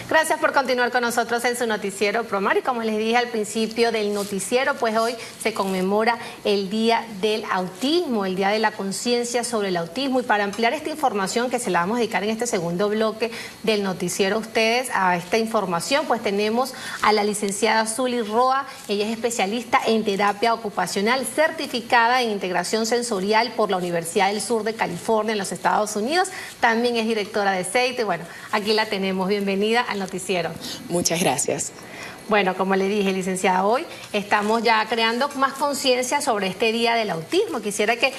Gracias por continuar con nosotros en su noticiero Promar. Y como les dije al principio del noticiero, pues hoy se conmemora el Día del Autismo, el Día de la Conciencia sobre el Autismo. Y para ampliar esta información que se la vamos a dedicar en este segundo bloque del noticiero a ustedes, a esta información, pues tenemos a la licenciada Zuli Roa. Ella es especialista en terapia ocupacional, certificada en integración sensorial por la Universidad del Sur de California en los Estados Unidos. También es directora de CEITE. Bueno, aquí la tenemos. Bienvenida al noticiero. Muchas gracias. Bueno, como le dije, licenciada, hoy estamos ya creando más conciencia sobre este Día del Autismo. Quisiera que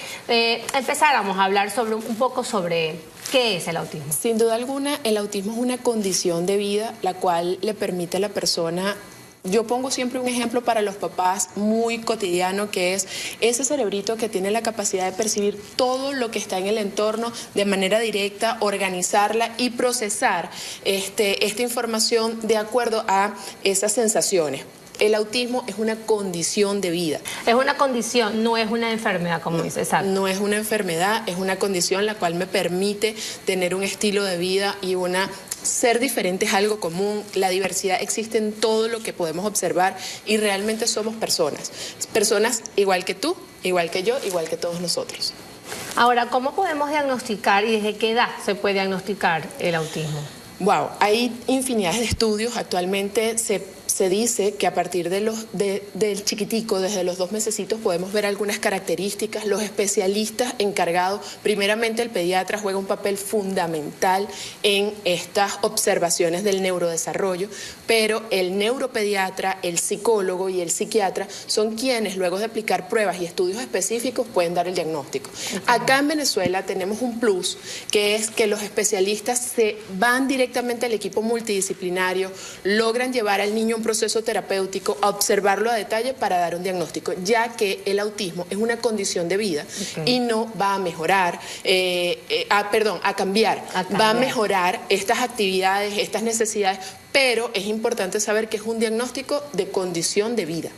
empezáramos a hablar un poco sobre qué es el autismo. Sin duda alguna, el autismo es una condición de vida la cual le permite a la persona. Yo pongo siempre un ejemplo para los papás muy cotidiano, que es ese cerebrito que tiene la capacidad de percibir todo lo que está en el entorno de manera directa, organizarla y procesar esta información de acuerdo a esas sensaciones. El autismo es una condición de vida. Es una condición, no es una enfermedad, como dice. Exacto. No es una enfermedad, es una condición la cual me permite tener un estilo de vida y ser diferente es algo común. La diversidad existe en todo lo que podemos observar y realmente somos personas. Personas igual que tú, igual que yo, igual que todos nosotros. Ahora, ¿cómo podemos diagnosticar y desde qué edad se puede diagnosticar el autismo? Wow, hay infinidad de estudios. Actualmente se dice que a partir del chiquitico, desde los 2 mesecitos, podemos ver algunas características. Los especialistas encargados, primeramente el pediatra, juega un papel fundamental en estas observaciones del neurodesarrollo, pero el neuropediatra, el psicólogo y el psiquiatra son quienes, luego de aplicar pruebas y estudios específicos, pueden dar el diagnóstico. Acá en Venezuela tenemos un plus, que es que los especialistas se van directamente al equipo multidisciplinario, logran llevar al niño un proceso terapéutico, a observarlo a detalle para dar un diagnóstico, ya que el autismo es una condición de vida y no va a mejorar, a cambiar, va a mejorar estas actividades, estas necesidades, pero es importante saber que es un diagnóstico de condición de vida.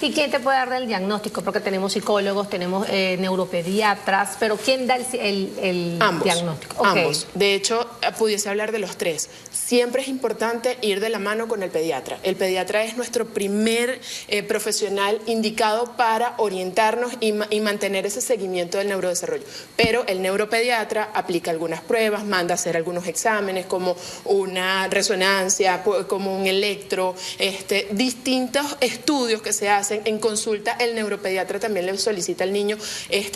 ¿Y quién te puede dar el diagnóstico? Porque tenemos psicólogos, tenemos neuropediatras, pero ¿quién da el diagnóstico? Ambos. De hecho, pudiese hablar de los 3. Siempre es importante ir de la mano con el pediatra. El pediatra es nuestro primer profesional indicado para orientarnos y mantener ese seguimiento del neurodesarrollo. Pero el neuropediatra aplica algunas pruebas, manda a hacer algunos exámenes como una resonancia, como un electro, distintos estudios que se hacen. En consulta, el neuropediatra también le solicita al niño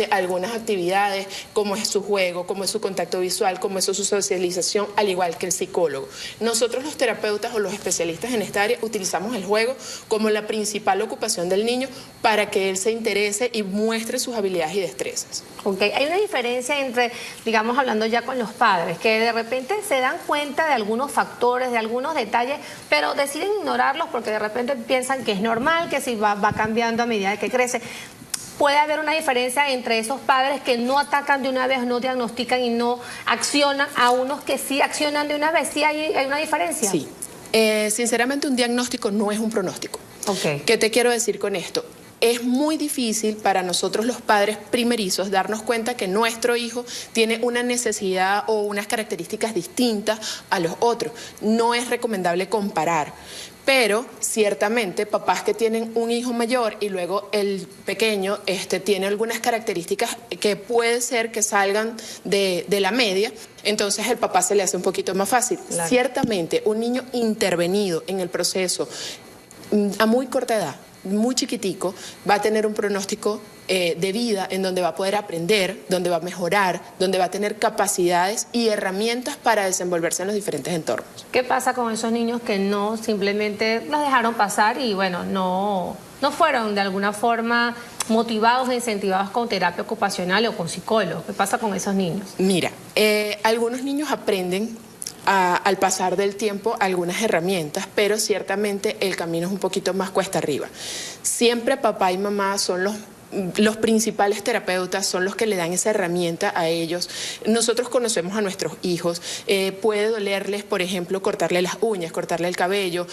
algunas actividades, cómo es su juego, cómo es su contacto visual, cómo es su socialización, al igual que el psicólogo. Nosotros los terapeutas o los especialistas en esta área utilizamos el juego como la principal ocupación del niño para que él se interese y muestre sus habilidades y destrezas. Hay una diferencia entre, digamos, hablando ya con los padres, que de repente se dan cuenta de algunos factores, de algunos detalles, pero deciden ignorarlos porque de repente piensan que es normal, que si va cambiando a medida que crece. ¿Puede haber una diferencia entre esos padres que no atacan de una vez, no diagnostican y no accionan, a unos que sí accionan de una vez? ¿Sí hay una diferencia? Sí. Sinceramente, un diagnóstico no es un pronóstico. ¿Qué te quiero decir con esto? Es muy difícil para nosotros los padres primerizos darnos cuenta que nuestro hijo tiene una necesidad o unas características distintas a los otros. No es recomendable comparar. Pero ciertamente papás que tienen un hijo mayor y luego el pequeño tiene algunas características que puede ser que salgan de la media, entonces el papá se le hace un poquito más fácil. Claro. Ciertamente un niño intervenido en el proceso a muy corta edad, muy chiquitico, va a tener un pronóstico de vida en donde va a poder aprender, donde va a mejorar, donde va a tener capacidades y herramientas para desenvolverse en los diferentes entornos. ¿Qué pasa con esos niños que no simplemente los dejaron pasar y bueno, no fueron de alguna forma motivados e incentivados con terapia ocupacional o con psicólogos? ¿Qué pasa con esos niños? Mira, algunos niños aprenden al pasar del tiempo algunas herramientas, pero ciertamente el camino es un poquito más cuesta arriba. Siempre papá y mamá son los principales terapeutas, son los que le dan esa herramienta a ellos. Nosotros conocemos a nuestros hijos, puede dolerles, por ejemplo, cortarle las uñas, cortarle el cabello,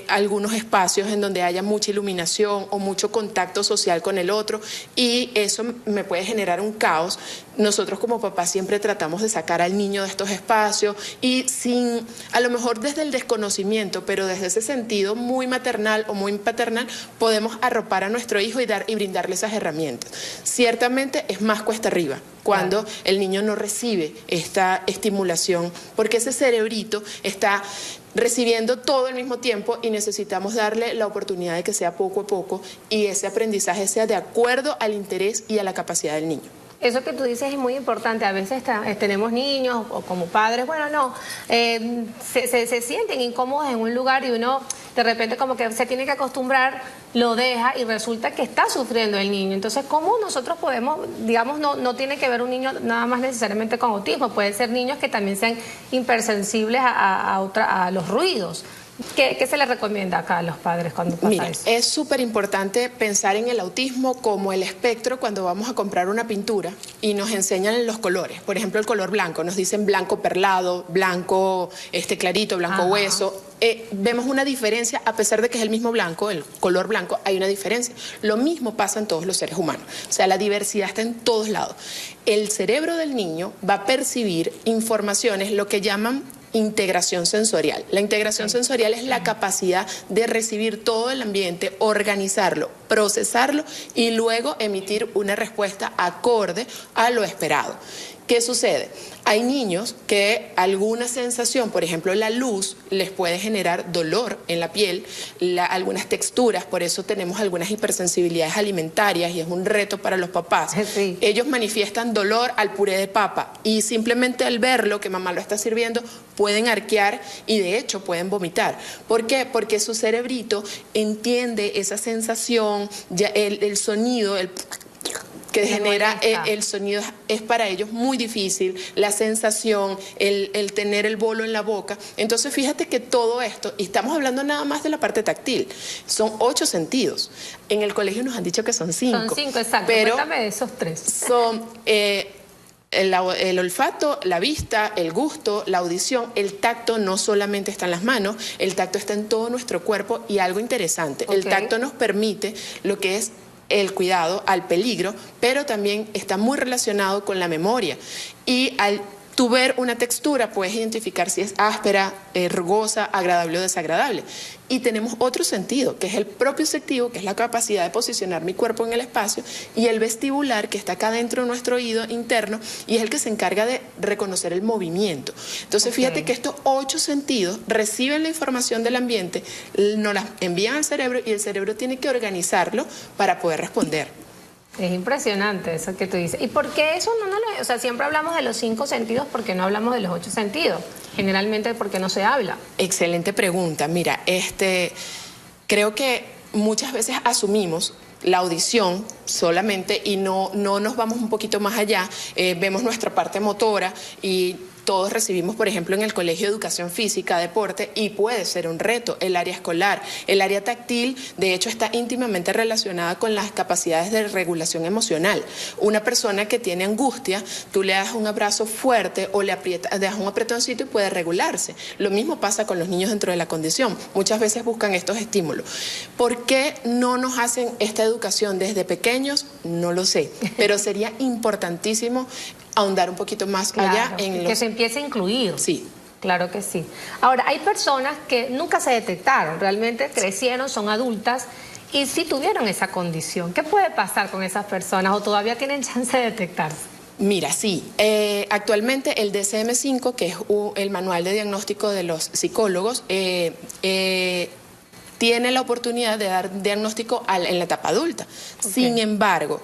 algunos espacios en donde haya mucha iluminación o mucho contacto social con el otro, y eso me puede generar un caos. nosotros como papás siempre tratamos de sacar al niño de estos espacios y sin, a lo mejor desde el desconocimiento, pero desde ese sentido muy maternal o muy paternal, podemos arropar a nuestro hijo y brindarle esas herramientas. Ciertamente es más cuesta arriba cuando el niño no recibe esta estimulación, porque ese cerebrito está recibiendo todo al mismo tiempo y necesitamos darle la oportunidad de que sea poco a poco y ese aprendizaje sea de acuerdo al interés y a la capacidad del niño. Eso que tú dices es muy importante. A veces tenemos niños o como padres, bueno, no, se sienten incómodos en un lugar y uno de repente como que se tiene que acostumbrar, lo deja y resulta que está sufriendo el niño. Entonces, ¿cómo nosotros podemos, digamos, no tiene que ver un niño nada más necesariamente con autismo, pueden ser niños que también sean hipersensibles a los ruidos? ¿Qué se les recomienda acá a los padres cuando pasa eso? Es súper importante pensar en el autismo como el espectro cuando vamos a comprar una pintura y nos enseñan los colores. Por ejemplo, el color blanco, nos dicen blanco perlado, blanco clarito, blanco hueso. Vemos una diferencia, a pesar de que es el mismo blanco, el color blanco, hay una diferencia. Lo mismo pasa en todos los seres humanos. O sea, la diversidad está en todos lados. El cerebro del niño va a percibir informaciones, lo que llaman integración sensorial. La integración sensorial es la capacidad de recibir todo el ambiente, organizarlo, procesarlo y luego emitir una respuesta acorde a lo esperado. ¿Qué sucede? Hay niños que alguna sensación, por ejemplo la luz, les puede generar dolor en la piel, algunas texturas, por eso tenemos algunas hipersensibilidades alimentarias y es un reto para los papás. Sí. Ellos manifiestan dolor al puré de papa y simplemente al verlo, que mamá lo está sirviendo, pueden arquear y de hecho pueden vomitar. ¿Por qué? Porque su cerebrito entiende esa sensación, ya el sonido, que genera el sonido es para ellos muy difícil, la sensación, el tener el bolo en la boca. Entonces fíjate que todo esto, y estamos hablando nada más de la parte táctil, son 8 sentidos. En el colegio nos han dicho que son 5. Son 5, exacto. Pero cuéntame de esos 3. Son el olfato, la vista, el gusto, la audición. El tacto no solamente está en las manos, el tacto está en todo nuestro cuerpo y algo interesante, el tacto nos permite lo que es el cuidado al peligro, pero también está muy relacionado con la memoria. Y al tú ver una textura, puedes identificar si es áspera, rugosa, agradable o desagradable. Y tenemos otro sentido, que es el propioceptivo, que es la capacidad de posicionar mi cuerpo en el espacio, y el vestibular, que está acá dentro de nuestro oído interno, y es el que se encarga de reconocer el movimiento. Entonces, fíjate que estos 8 sentidos reciben la información del ambiente, nos la envían al cerebro, y el cerebro tiene que organizarlo para poder responder. Es impresionante eso que tú dices. ¿Y por qué eso o sea, siempre hablamos de los 5 sentidos, ¿por qué no hablamos de los 8 sentidos? Generalmente, ¿por qué no se habla? Excelente pregunta. Mira, creo que muchas veces asumimos la audición solamente y no nos vamos un poquito más allá. Vemos nuestra parte motora y todos recibimos, por ejemplo, en el colegio educación física, deporte, y puede ser un reto el área escolar. El área táctil, de hecho, está íntimamente relacionada con las capacidades de regulación emocional. Una persona que tiene angustia, tú le das un abrazo fuerte o le das un apretoncito y puede regularse. Lo mismo pasa con los niños dentro de la condición. Muchas veces buscan estos estímulos. ¿Por qué no nos hacen esta educación desde pequeños? No lo sé, pero sería importantísimo ahondar un poquito más allá en que se empiece a incluir. Sí. Claro que sí. Ahora, hay personas que nunca se detectaron, realmente crecieron, son adultas y sí tuvieron esa condición. ¿Qué puede pasar con esas personas o todavía tienen chance de detectarse? Mira, sí. Actualmente el DSM-5, que es el manual de diagnóstico de los psicólogos, tiene la oportunidad de dar diagnóstico en la etapa adulta. Sin embargo,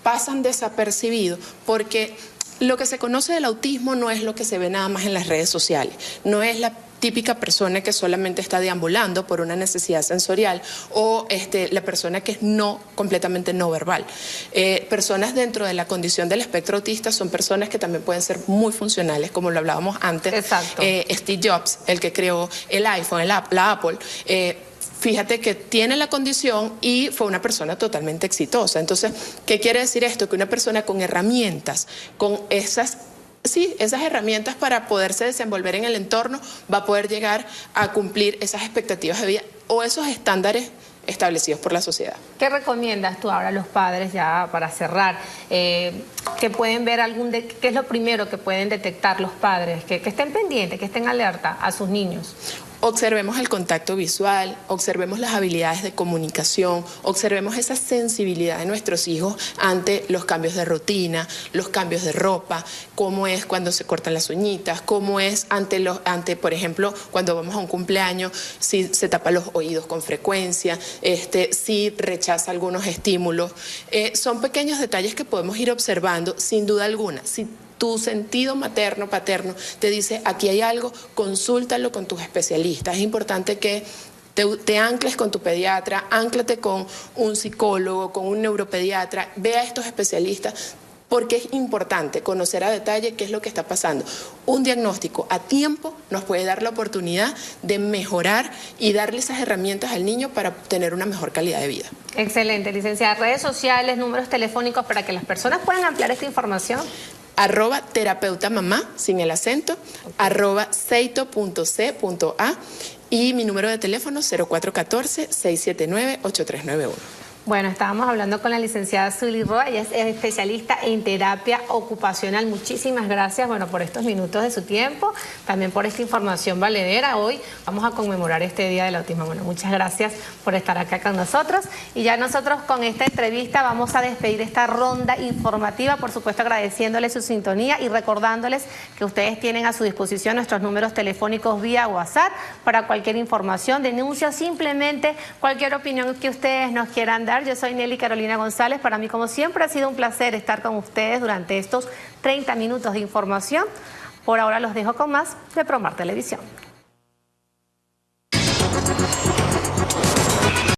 pasan desapercibidos porque lo que se conoce del autismo no es lo que se ve nada más en las redes sociales, no es la típica persona que solamente está deambulando por una necesidad sensorial o la persona que es completamente no verbal. Personas dentro de la condición del espectro autista son personas que también pueden ser muy funcionales, como lo hablábamos antes. Exacto. Steve Jobs, el que creó el iPhone, la Apple, fíjate que tiene la condición y fue una persona totalmente exitosa. Entonces, ¿qué quiere decir esto? Que una persona con herramientas, con esas herramientas para poderse desenvolver en el entorno, va a poder llegar a cumplir esas expectativas de vida o esos estándares establecidos por la sociedad. ¿Qué recomiendas tú ahora a los padres, ya para cerrar, que pueden ver qué es lo primero que pueden detectar los padres, que estén pendientes, que estén alerta a sus niños? Observemos el contacto visual, observemos las habilidades de comunicación, observemos esa sensibilidad de nuestros hijos ante los cambios de rutina, los cambios de ropa, cómo es cuando se cortan las uñitas, cómo es ante por ejemplo, cuando vamos a un cumpleaños, si se tapa los oídos con frecuencia, si rechaza algunos estímulos. Son pequeños detalles que podemos ir observando sin duda alguna. Si tu sentido materno, paterno, te dice aquí hay algo, consúltalo con tus especialistas. Es importante que te ancles con tu pediatra, ánclate con un psicólogo, con un neuropediatra, ve a estos especialistas, porque es importante conocer a detalle qué es lo que está pasando. Un diagnóstico a tiempo nos puede dar la oportunidad de mejorar y darle esas herramientas al niño para tener una mejor calidad de vida. Excelente, licenciada. Redes sociales, números telefónicos para que las personas puedan ampliar esta información. @terapeutamamá, sin el acento, @seito.c.a y mi número de teléfono 0414-679-8391. Bueno, estábamos hablando con la licenciada Zuly Roa, ella es especialista en terapia ocupacional. Muchísimas gracias, bueno, por estos minutos de su tiempo, también por esta información valedera. Hoy vamos a conmemorar este Día del Autismo. Bueno, muchas gracias por estar acá con nosotros. Y ya nosotros con esta entrevista vamos a despedir esta ronda informativa, por supuesto agradeciéndoles su sintonía y recordándoles que ustedes tienen a su disposición nuestros números telefónicos vía WhatsApp para cualquier información, denuncia, simplemente cualquier opinión que ustedes nos quieran dar. Yo soy Nelly Carolina González. Para mí, como siempre, ha sido un placer estar con ustedes durante estos 30 minutos de información. Por ahora los dejo con más de Promar Televisión.